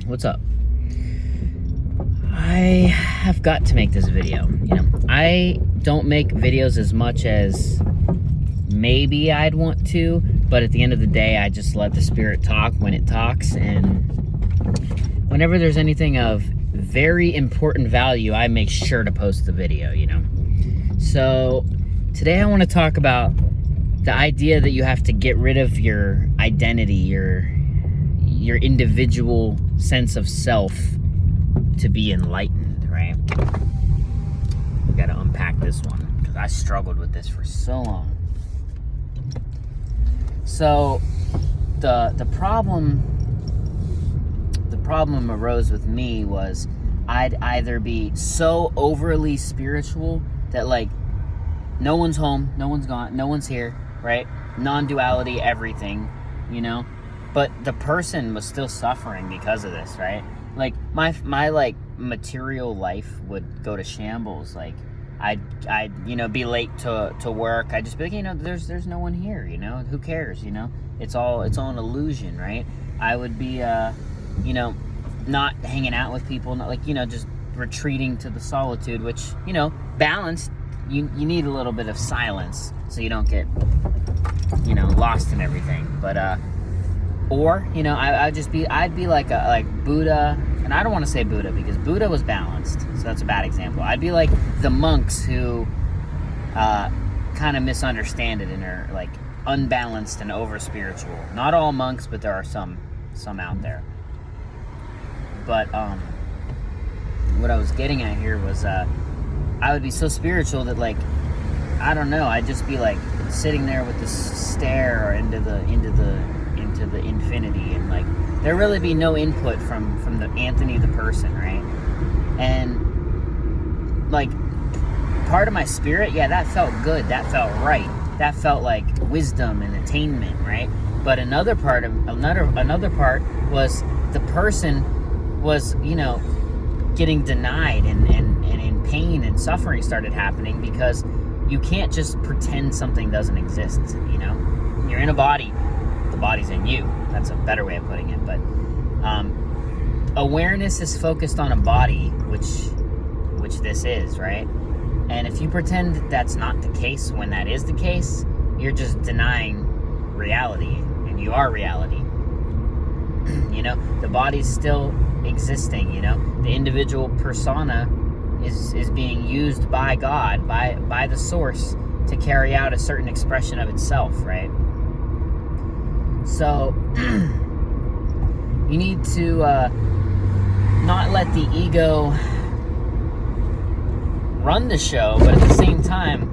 What's up? I have got to make this video. I don't make videos as much as maybe I'd want to, but at the end of the day, I just let the spirit talk when it talks, and whenever there's anything of very important value, I make sure to post the video, So today I want to talk about the idea that you have to get rid of your identity, your individual sense of self to be enlightened, right? We got to unpack this one because I struggled with this for so long. So the problem arose with me was I'd either be so overly spiritual that like no one's home, no one's gone, no one's here, right? Non-duality, everything, but the person was still suffering because of this, right? Like my like material life would go to shambles. Like I'd be late to work. I'd just be like, there's no one here, who cares, it's all an illusion, right? I would be not hanging out with people, not like, just retreating to the solitude, which, balanced, you need a little bit of silence so you don't get, lost in everything. But, I'd be like Buddha, and I don't want to say Buddha because Buddha was balanced, so that's a bad example. I'd be like the monks who kind of misunderstand it and are like unbalanced and over spiritual. Not all monks, but there are some out there. But what I was getting at here was I would be so spiritual that, like, I don't know, I'd just be like sitting there with this stare into the infinity, and like there really be no input from the Anthony the person, right? And like part of my spirit, yeah, that felt good, that felt right, that felt like wisdom and attainment, right? But another part was the person was, getting denied and in pain and suffering started happening because you can't just pretend something doesn't exist, You're in a body, the body's in you. That's a better way of putting it. But awareness is focused on a body, which this is, right? And if you pretend that that's not the case when that is the case, you're just denying reality, and you are reality. The body's still existing, the individual persona is being used by God, by the source, to carry out a certain expression of itself, right? So you need to not let the ego run the show, but at the same time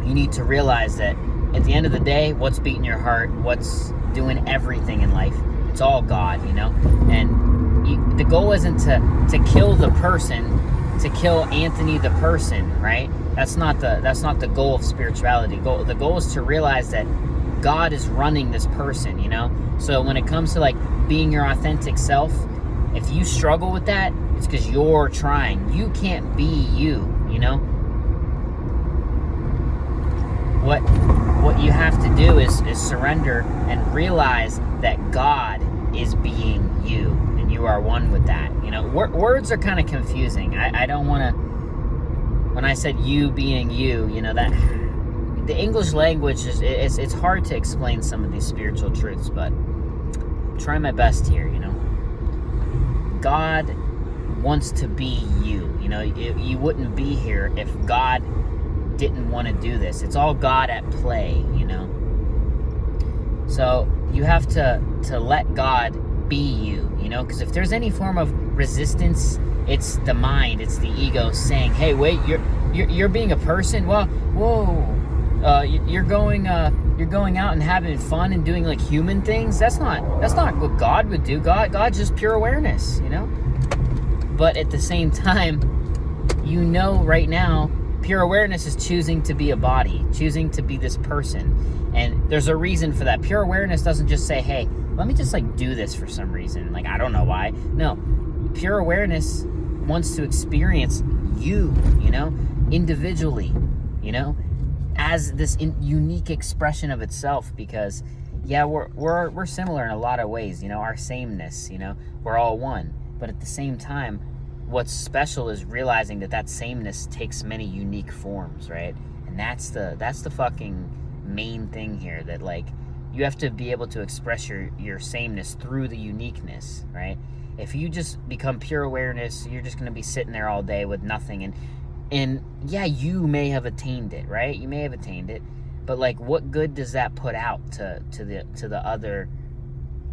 you need to realize that at the end of the day, what's beating your heart, what's doing everything in life, it's all God, and the goal isn't to kill the person, to kill Anthony the person, right? That's not the goal of spirituality. The goal is to realize that God is running this person, So when it comes to like being your authentic self, if you struggle with that, it's because you're trying. You can't be you, What you have to do is surrender and realize that God is being you, and you are one with that. Words are kind of confusing. I don't want to, when I said you being you, that the English language it's hard to explain some of these spiritual truths, but I'm trying my best here. God wants to be you. You wouldn't be here if God didn't want to do this. It's all God at play, So you have to let God be you, because if there's any form of resistance, it's the mind, it's the ego saying, hey, wait, you're being a person? Well, whoa, you're going out and having fun and doing like human things? That's not what God would do. God's just pure awareness, But at the same time, right now, pure awareness is choosing to be a body, choosing to be this person. And there's a reason for that. Pure awareness doesn't just say, hey, let me just like do this for some reason. Like, I don't know why. No, pure awareness wants to experience you, individually, as this unique expression of itself, because yeah, we're similar in a lot of ways, you know, our sameness, you know, we're all one. But at the same time, what's special is realizing that sameness takes many unique forms, right? And that's the fucking main thing here, that like you have to be able to express your sameness through the uniqueness, right? If you just become pure awareness, you're just going to be sitting there all day with nothing. And yeah, you may have attained it, right? You may have attained it, but like, what good does that put out to the other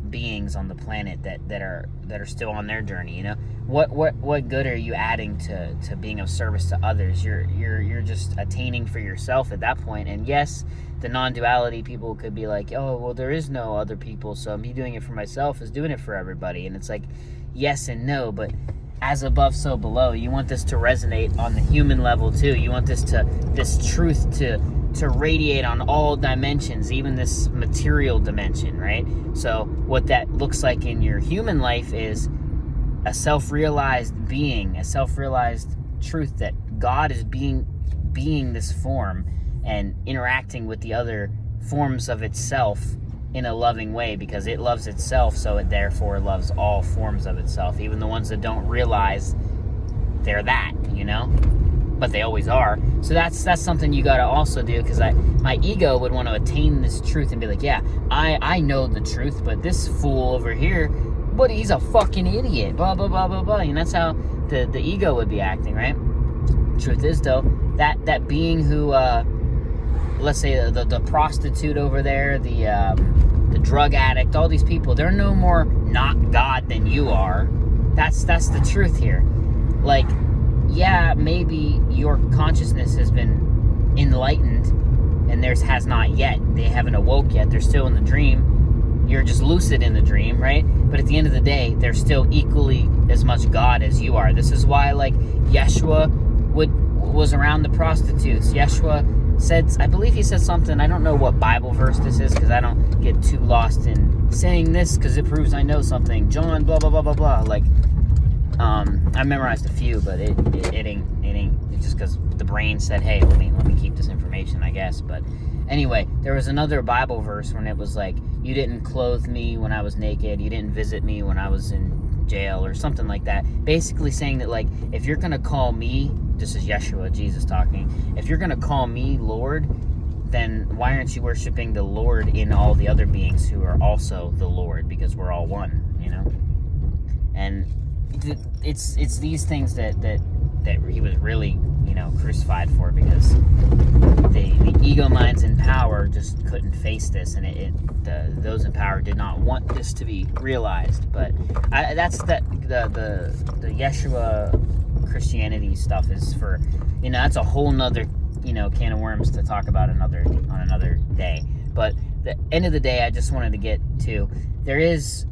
beings on the planet that are still on their journey? You know, what good are you adding to being of service to others? You're just attaining for yourself at that point. And yes, the non-duality people could be like, oh, well, there is no other people, so me doing it for myself is doing it for everybody. And it's like, yes and no, but as above, so below. You want this to resonate on the human level too. You want this truth to radiate on all dimensions, even this material dimension, right? So what that looks like in your human life is a self-realized being, a self-realized truth that God is being this form and interacting with the other forms of itself in a loving way, because it loves itself, so it therefore loves all forms of itself, even the ones that don't realize they're that, you know? But they always are. So that's something you got to also do, because my ego would want to attain this truth and be like, yeah, I know the truth, but this fool over here, but he's a fucking idiot, blah blah blah blah blah. And that's how the ego would be acting, right? Truth is, though, that being who let's say the prostitute over there, the drug addict, all these people, they're no more not God than you are. That's the truth here. Like, yeah, maybe your consciousness has been enlightened and theirs has not yet. They haven't awoke yet. They're still in the dream. You're just lucid in the dream, right? But at the end of the day, they're still equally as much God as you are. This is why, like, Yeshua was around the prostitutes. Yeshua said, I believe he said something, I don't know what Bible verse this is, because I don't get too lost in saying this because it proves I know something. John, blah, blah, blah, blah, blah. Like, I memorized a few, but it ain't just because the brain said, hey, let me keep this information, I guess. But anyway, there was another Bible verse when it was like, you didn't clothe me when I was naked, you didn't visit me when I was in jail, or something like that. Basically saying that, like, if you're gonna call me, this is Yeshua, Jesus talking, if you're gonna call me Lord, then why aren't you worshiping the Lord in all the other beings who are also the Lord? Because we're all one, you know? And it's these things that he was really, you know, crucified for, because the ego minds in power just couldn't face this, and those in power did not want this to be realized. But the Yeshua Christianity stuff is for, you know, that's a whole nother, you know, can of worms to talk about on another day. But the end of the day, I just wanted to get to, there is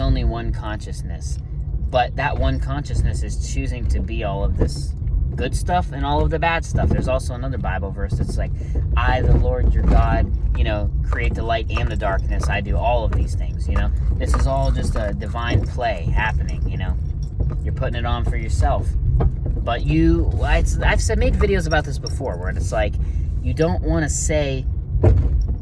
only one consciousness, but that one consciousness is choosing to be all of this good stuff and all of the bad stuff. There's also another Bible verse that's like, I, the Lord your God, you know, create the light and the darkness. I do all of these things, you know. This is all just a divine play happening, you know. You're putting it on for yourself. But I've made videos about this before, where it's like, you don't want to say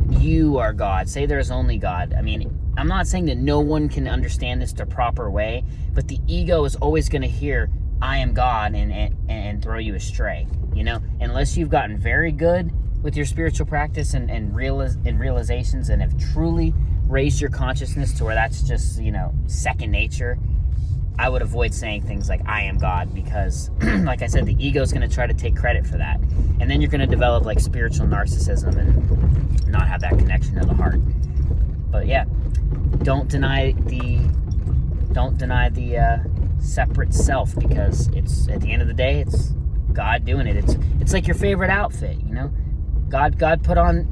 you are God. Say there's only God. I mean, I'm not saying that no one can understand this the proper way, but the ego is always going to hear, I am God, and throw you astray, you know? Unless you've gotten very good with your spiritual practice and realizations, and have truly raised your consciousness to where that's just, you know, second nature, I would avoid saying things like, I am God, because, like I said, the ego is going to try to take credit for that. And then you're going to develop, like, spiritual narcissism and not have that connection to the heart. But yeah, don't deny the separate self, because it's, at the end of the day, it's God doing it. It's like your favorite outfit, you know? God put on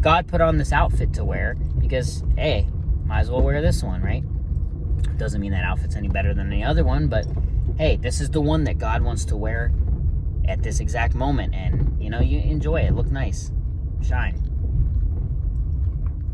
God put on this outfit to wear, because, hey, might as well wear this one, right? Doesn't mean that outfit's any better than any other one, but hey, this is the one that God wants to wear at this exact moment, and, you know, you enjoy it. Look nice. Shine.